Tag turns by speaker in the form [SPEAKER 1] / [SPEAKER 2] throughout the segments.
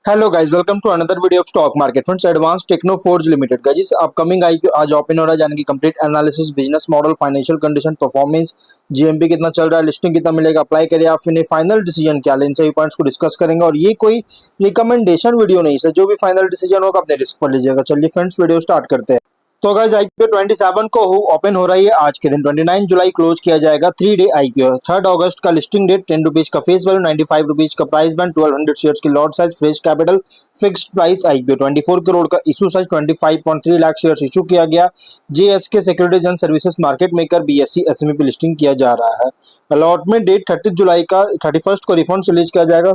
[SPEAKER 1] Hello guys, welcome to another video of stock market friends. Advance techno forge limited का जिस upcoming IPO आज open हो रहा है, यानी कि complete analysis, business model, financial condition, performance, GMP कितना चल रहा है, लिस्टिंग कितना मिलेगा, अप्लाई करिए आप, फिर फाइनल डिसीजन क्या लें, इन सभी पॉइंट्स को डिस्कस करेंगे। और ये कोई रिकमेंडेशन वीडियो नहीं है, जो भी फाइनल डिसीजन होगा अपने रिस्क पर लीजिएगा। चलिए फ्रेंड्स, वीडियो स्टार्ट करते हैं। तो गाइस, आईपीओ 27 को ओपन हो रही है आज के दिन। 29 जुलाई क्लोज किया जाएगा। 3 डे आईपीओ है। 3 अगस्त का लिस्टिंग डेट। 10 रुपीज का फेस वैल्यू, 95 रुपीज का प्राइस बैंड, 1200 शेयर्स की lot size, fresh capital, fixed price IPO 24 crore का issue size, 25.3 lakh shares issue किया गया। JSK securities and services market maker BSE SME पे लिस्टिंग किया जा रहा है। अलॉटमेंट डेट 30 जुलाई का, 31 को रिफंड रिलीज किया जाएगा।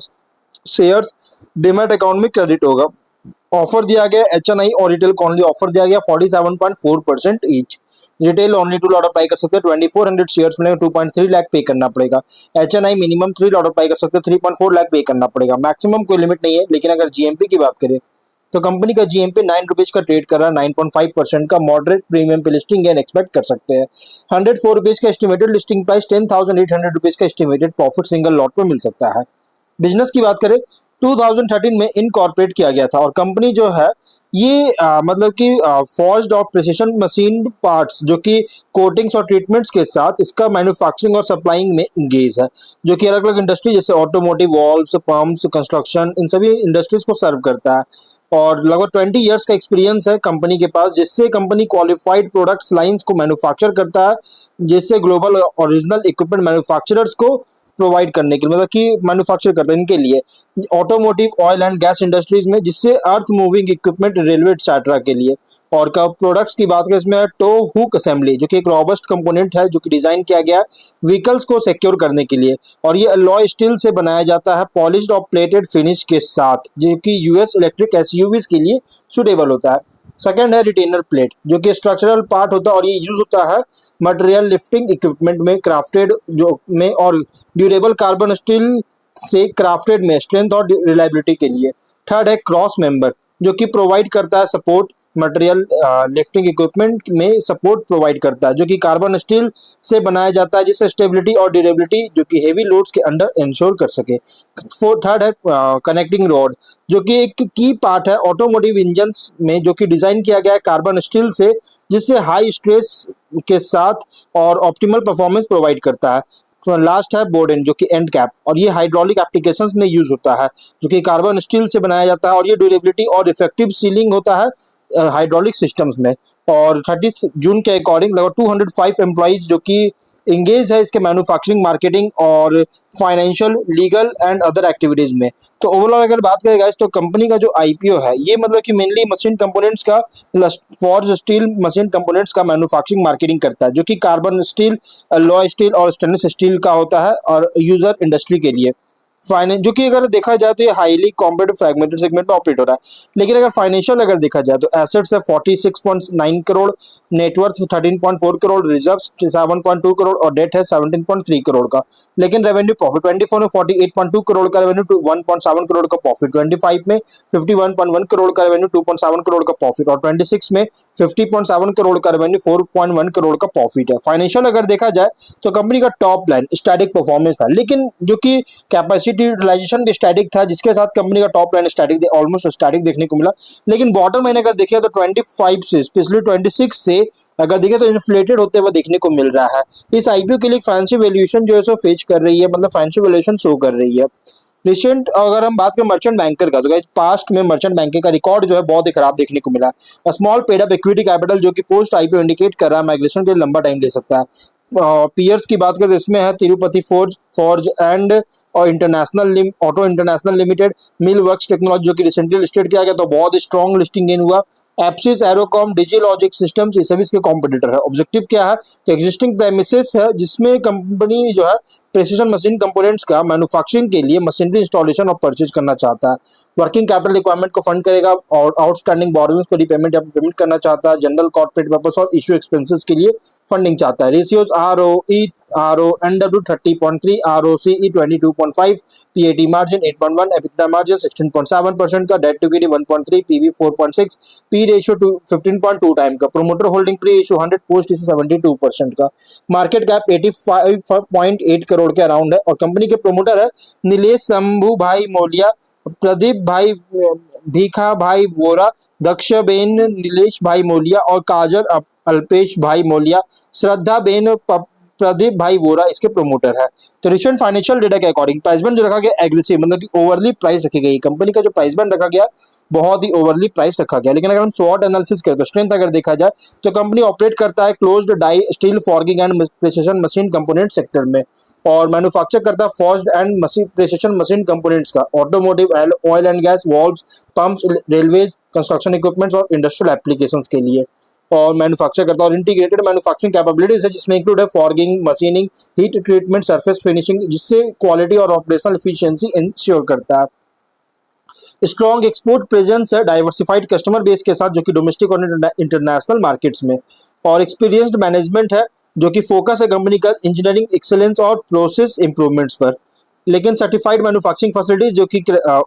[SPEAKER 1] शेयर्स डीमैट अकाउंट में क्रेडिट होगा। ऑफर दिया गया एचएनआई और रिटेल को ओनली ऑफर दिया गया 47.4% each. Retail only 2 lot apply कर सकते हैं। 2400 शेयर्स मिलेंगे। 2.3 लाख पे करना पड़ेगा। एचएनआई मिनिमम 3 लॉट अप्लाई कर सकते हैं। 3.4 लाख पे करना पड़ेगा। मैक्सिमम कोई लिमिट नहीं है। लेकिन अगर जीएमपी की बात करें तो कंपनी का जीएमपी 9 रुपीज का ट्रेड कर रहा है। 9.5% का मॉडरेट प्रीमियम पे लिस्टिंग गेन एक्सपेक्ट कर सकते हैं। 104 रुपीज का एस्टिमेटेड लिस्टिंग प्राइस, 10,800 रुपीज का एस्टिमेटेड प्रॉफिट सिंगल लॉट पे मिल सकता है। बिजनेस की बात करें, 2013 में इनकॉर्पोरेट किया गया था और कंपनी जो है ये मतलब कि फॉर्ज्ड और प्रिसिशन मशीन पार्ट्स, जो कि कोटिंग्स और ट्रीटमेंट्स के साथ इसका मैन्युफैक्चरिंग और सप्लाइंग में इंगेज है, जो कि अलग अलग इंडस्ट्री जैसे ऑटोमोटिव, वॉल्व्स, पंप्स, कंस्ट्रक्शन, इन सभी इंडस्ट्रीज को सर्व करता है। और लगभग 20 ईयर्स का एक्सपीरियंस है कंपनी के पास, जिससे कंपनी क्वालिफाइड प्रोडक्ट्स लाइंस को मैन्युफैक्चर करता है, जिससे ग्लोबल ओरिजिनल इक्विपमेंट मैन्युफैक्चरर्स को प्रोवाइड करने के लिए, मतलब कि मैन्युफैक्चर करते हैं इनके लिए, automotive, oil and gas industries में, जिससे earth moving equipment, railway etcetera के लिए। और का प्रोडक्ट्स की बात करें, इसमें टो हुक असेंबली, जो कि एक रॉबस्ट कंपोनेंट है, जो कि डिजाइन किया गया व्हीकल्स को सिक्योर करने के लिए। और ये अलॉय स्टील से बनाया जाता है, पॉलिश्ड और प्लेटेड फिनिश के साथ, जो कि यूएस इलेक्ट्रिक एसयूवीज के लिए सुटेबल होता है। सेकंड है रिटेनर प्लेट, जो कि स्ट्रक्चरल पार्ट होता है और ये यूज होता है मटेरियल लिफ्टिंग इक्विपमेंट में, क्राफ्टेड जो में, और ड्यूरेबल कार्बन स्टील से क्राफ्टेड में, स्ट्रेंथ और रिलायबिलिटी के लिए। थर्ड है क्रॉस मेंबर, जो कि प्रोवाइड करता है सपोर्ट, मटेरियल लिफ्टिंग इक्विपमेंट में सपोर्ट प्रोवाइड करता है, जो कि कार्बन स्टील से बनाया जाता है, जिससे स्टेबिलिटी और ड्यूरेबिलिटी जो कि हेवी लोड्स के अंडर इंश्योर कर सके। थर्ड है कनेक्टिंग रॉड, जो कि एक की पार्ट है ऑटोमोटिव इंजन्स में, जो कि डिजाइन किया गया है कार्बन स्टील से, जिससे हाई स्ट्रेस के साथ और ऑप्टिमल परफॉर्मेंस प्रोवाइड करता है। तो लास्ट है बोर्डन, जो कि एंड कैप, और ये हाइड्रोलिक एप्लीकेशंस में यूज होता है, जो कि कार्बन स्टील से बनाया जाता है, और ये ड्यूरेबिलिटी और इफेक्टिव सीलिंग होता है हाइड्रोलिक सिस्टम्स में। और 30 जून के अकॉर्डिंग लगभग 205 एम्प्लॉइज जो कि इंगेज है इसके मैन्युफैक्चरिंग, मार्केटिंग और financial, legal and other activities में। तो ओवरऑल अगर बात करें गाइस, तो कंपनी का जो आईपीओ है ये मतलब कि मेनली मशीन कंपोनेंट्स का, फॉर्ज स्टील मशीन कंपोनेंट्स का मैन्युफैक्चरिंग, मार्केटिंग करता है, जो कि कार्बन स्टील, अलॉय स्टील और स्टेनलेस स्टील का होता है, और यूजर इंडस्ट्री के लिए। फाइनेंस, जो कि अगर देखा जाए तो ये हाईली कॉम्पिटिटिव फ्रैगमेंटेड सेगमेंट में ऑपरेट हो रहा है। लेकिन अगर फाइनेंशियल अगर देखा जाए तो एसेट्स है 46.9 करोड़, नेटवर्थ 13.4 करोड़, रिजर्व्स 7.2 करोड़ और डेट है 17.3 करोड़ का। लेकिन रेवेन्यू प्रॉफिट 24 में 48.2 करोड़ का रेवेन्यू, 1.7 करोड़ का प्रॉफिट, 25 में 51.1 करोड़ का रेवेन्यू, 2.7 करोड़ का प्रॉफिट, और 26 में 50.7 करोड़ का रेवेन्यू, 4.1 करोड़ का प्रॉफिट है। फाइनेंशियल अगर देखा जाए तो कंपनी का टॉप लाइन स्टैटिक परफॉर्मेंस था, लेकिन जो कि कैपेसिटी यूटिलाइजेशन भी स्टैटिक था, जिसके साथ कंपनी का top line static, almost static देखने को मिला। लेकिन बॉटम लाइन अगर देखें तो 25 से स्पेशली 26 से अगर देखें तो इन्फ्लेटेड होते हुए देखने को मिल रहा है। इस आईपीओ के लिए फाइनेंशियल वैल्यूएशन जो है सो फेच कर रही है, मतलब फाइनेंशियल वैल्यूएशन शो कर रही है। रिसेंट अगर हम बात करें मर्चेंट बैंकर का, तो पास्ट में मर्चेंट बैंकिंग का रिकॉर्ड जो है बहुत ही खराब देखने को मिला। Small paid up equity capital, जो कि पोस्ट आईपीओ इंडिकेट कर रहा है माइग्रेशन के लिए लंबा टाइम ले सकता है। पीयर्स की बात करें तो इसमें है तिरुपति फॉर्ज एंड और इंटरनेशनल ऑटो इंटरनेशनल लिमिटेड, मिल वर्क्स टेक्नोलॉजी, जो कि रिसेंटली लिस्टेड किया गया, तो बहुत स्ट्रॉन्ग लिस्टिंग गेन हुआ। एप्सिस, एरोकॉम, डिजिलॉजिक सिस्टम्स, ये सभी इसके कॉम्पिटिटर है। ऑब्जेक्टिव क्या है तो एग्जिस्टिंग प्रेमिसेस है, जिसमें कंपनी जो है प्रिसिशन मशीन कंपोनेंट्स का मैन्युफैक्चरिंग के लिए मशीनरी इंस्टॉलेशन और परचेज करना चाहता है। वर्किंग कैपिटल रिक्वायरमेंट को फंड करेगा और आउटस्टैंडिंग बोरोइंग्स को रिपेमेंट या पेमेंट करना चाहता है। जनरल कॉर्पोरेट पर्पस और इश्यू एक्सपेंसेस के लिए फंडिंग चाहता है। Ratios RONW 30.3, ROCE 22.5, PAT margin 8.1, EBITDA margin 16.7% का, debt to equity 1.3, PV 4.6, P P ratio 15.2 time का, promoter holding pre issue 100 post issue 72% का, मार्केट कैप 85.8 करोड़ के अराउंड है और कंपनी के प्रोमोटर है नीलेश शंभू भाई मोलिया, प्रदीप भाई भीखा भाई वोरा, दक्षबेन नीलेश भाई मोलिया और काजल अल्पेश भाई मोलिया, श्रद्धा बेन प्रदीप भाई वोरा इसके प्रोमोटर है। तो रिसेंट फाइनेंशियल डेटा के अकॉर्डिंग प्राइस बैंड जो रखा गया एग्रेसिव, मतलब कि ओवरली प्राइस रखी गई, कंपनी का जो प्राइस बैंड रखा गया बहुत ही ओवरली प्राइस रखा गया। लेकिन अगर हम स्वॉट एनालिसिस करके स्ट्रेंथ अगर देखा जाए तो कंपनी ऑपरेट करता है closed die steel forging and precision machine component sector में और मैन्युफैक्चर करता है forged and precision machine components का, automotive, oil and gas, valves, pumps, railways, construction equipments और इंडस्ट्रियल एप्लीकेशंस के लिए और मैन्युफैक्चर करता है और इंटीग्रेटेड मैन्युफैक्चरिंग कैपेबिलिटीज है जिसमें इंक्लूड है forging, machining, heat treatment, surface finishing, जिससे क्वालिटी और ऑपरेशनल एफिशिएंसी इंश्योर करता है। स्ट्रॉन्ग एक्सपोर्ट प्रेजेंस है डाइवर्सिफाइड कस्टमर बेस के साथ जो कि डोमेस्टिक और इंटरनेशनल मार्केट्स में, और एक्सपीरियंस्ड मैनेजमेंट है जो कि फोकस है कंपनी का इंजीनियरिंग एक्सेलेंस और प्रोसेस इंप्रूवमेंट्स पर। लेकिन सर्टिफाइड मैन्युफैक्चरिंग फैसिलिटीज जो कि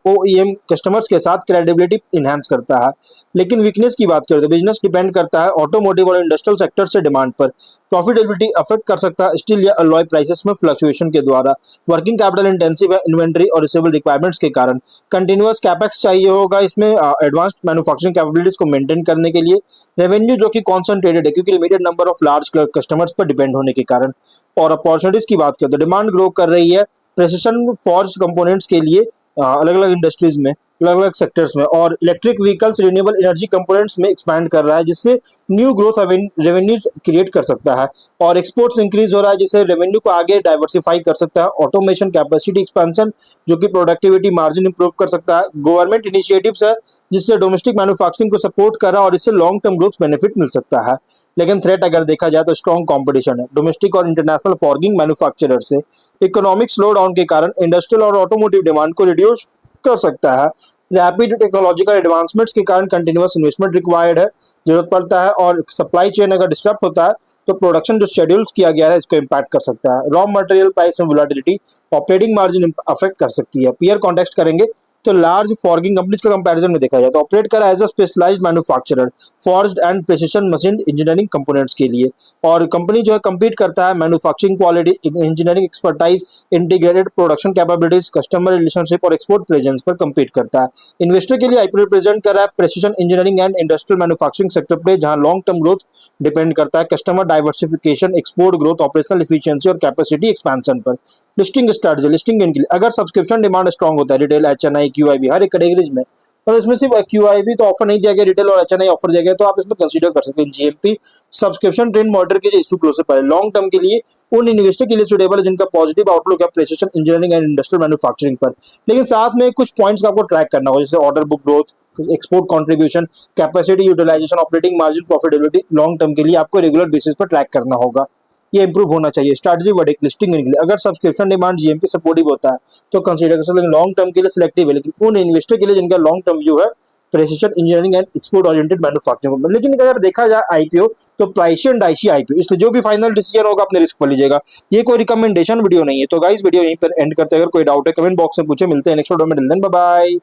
[SPEAKER 1] ओईएम कस्टमर्स के साथ क्रेडिबिलिटी इनहेंस करता है। लेकिन वीकनेस की बात करें तो बिजनेस डिपेंड करता है ऑटोमोटिव और इंडस्ट्रियल सेक्टर से डिमांड पर, प्रॉफिटेबिलिटी अफेक्ट कर सकता है स्टील या अलॉय प्राइसेस में फ्लक्चुएशन के द्वारा, वर्किंग कैपिटल इंटेंसिव है इन्वेंट्री और रिसीवेबल रिक्वायरमेंट्स के कारण, कंटिन्यूअस कैपेक्स चाहिए होगा इसमें एडवांस्ड मैन्युफैक्चरिंग कैपेबिलिटीज को मेंटेन करने के लिए, रेवेन्यू जो कि कॉन्सेंट्रेटेड है क्योंकि limited number of large customers पर डिपेंड होने के कारण, और अपॉर्चुनिटीज की बात करें तो डिमांड ग्रो कर रही है प्रेसिशन फॉर्ज कंपोनेंट्स के लिए अलग अलग इंडस्ट्रीज में, अलग अलग सेक्टर्स में, और electric vehicles renewable energy components में एक्सपैंड कर रहा है जिससे न्यू ग्रोथ रेवेन्यू क्रिएट कर सकता है, और एक्सपोर्ट्स इंक्रीज हो रहा है जिससे रेवेन्यू को आगे डाइवर्सिफाई कर सकता है, ऑटोमेशन, कैपेसिटी एक्सपेंशन जो कि प्रोडक्टिविटी मार्जिन इंप्रूव कर सकता है, गवर्नमेंट इनिशिएटिव्स है जिससे डोमेस्टिक मैन्युफैक्चरिंग को सपोर्ट कर रहा है और इससे लॉन्ग टर्म ग्रोथ बेनिफिट मिल सकता है। लेकिन थ्रेट अगर देखा जाए तो स्ट्रॉन्ग कंपटीशन है डोमेस्टिक और इंटरनेशनल फॉर्गिंग मैन्युफैक्चरर से, इकोनॉमिक स्लो डाउन के कारण इंडस्ट्रियल और ऑटोमोटिव डिमांड को रिड्यूस कर सकता है, रैपिड टेक्नोलॉजिकल एडवांसमेंट्स के कारण कंटिन्यूअस इन्वेस्टमेंट रिक्वायर्ड है, जरूरत पड़ता है, और सप्लाई चेन अगर डिस्टर्ब होता है तो प्रोडक्शन जो शेड्यूल्स किया गया है इसको इम्पैक्ट कर सकता है, रॉ मटेरियल प्राइस में वोलेटिलिटी ऑपरेटिंग मार्जिन अफेक्ट कर सकती है। पीयर कॉन्टेक्स्ट करेंगे तो लार्ज फॉर्गिंग कंपनीज का कंपैरिजन में देखा जाए तो ऑपरेट करा as a specialised manufacturer forged and precision machine engineering components के लिए, और कंपनी जो है कम्पीट करता है manufacturing quality, engineering expertise, integrated production capabilities, customer relationship और एक्सपोर्ट प्रेजेंस पर कम्पीट करता है। इन्वेस्टर के लिए आईपीओ प्रेजेंट कर रहा है precision engineering and industrial manufacturing sector पे जहां लॉन्ग टर्म ग्रोथ डिपेंड करता है customer diversification, export growth, operational efficiency और कैपेसिटी एक्सपेंशन पर। लिस्टिंग स्ट्रेटजी, लिस्टिंग के लिए अगर सब्सक्रिप्शन डिमांड स्ट्रॉन्ग होता है रिटेल, एचएनआई, क्यूआईबी हर एक कैटेगरीज में, और इसमें सिर्फ क्यूआईबी तो ऑफर नहीं दिया गया, रिटेल और एचएनआई ऑफर दिया गया, तो आप इसमें कंसीडर कर सकते हैं। जीएमपी सब्सक्रिप्शन ट्रेंड मॉनिटर कीजिए इशू क्लोज से पहले, लॉन्ग टर्म के लिए उन इन्वेस्टर के लिए सुटेबल है जिनका पॉजिटिव आउटलुक है precision engineering and industrial manufacturing पर। लेकिन साथ में कुछ पॉइंट्स का आपको ट्रैक करना होगा जैसे order book growth, export contribution, capacity utilisation, operating margin, profitability long term के लिए आपको रेगुलर बेसिस पर ट्रैक करना होगा, ये इंप्रूव होना चाहिए। स्ट्रैटेजी वर्डिक्ट लिस्टिंग के लिए अगर सब्सक्रिप्शन डिमांड जीएमपी सपोर्टिव होता है तो कंसीडर कर सकते हैं, लॉन्ग टर्म के लिए सिलेक्टिव है, लेकिन उन इन्वेस्टर के लिए जिनका लॉन्ग टर्म व्यू है precision engineering and export oriented manufacturing. लेकिन अगर देखा जाए आईपीओ तो प्राइसी एंड आईसी आईपीओ, इसलिए जो भी फाइनल डिसीजन होगा अपने रिस्क पर लीजिएगा, ये कोई रिकमेंडेशन वीडियो नहीं है। तो गाइस वीडियो यहीं पर एंड करते हैं, अगर कोई डाउट है कमेंट बॉक्स में पूछे, मिलते हैं नेक्स्ट वीडियो में, बाय बाय।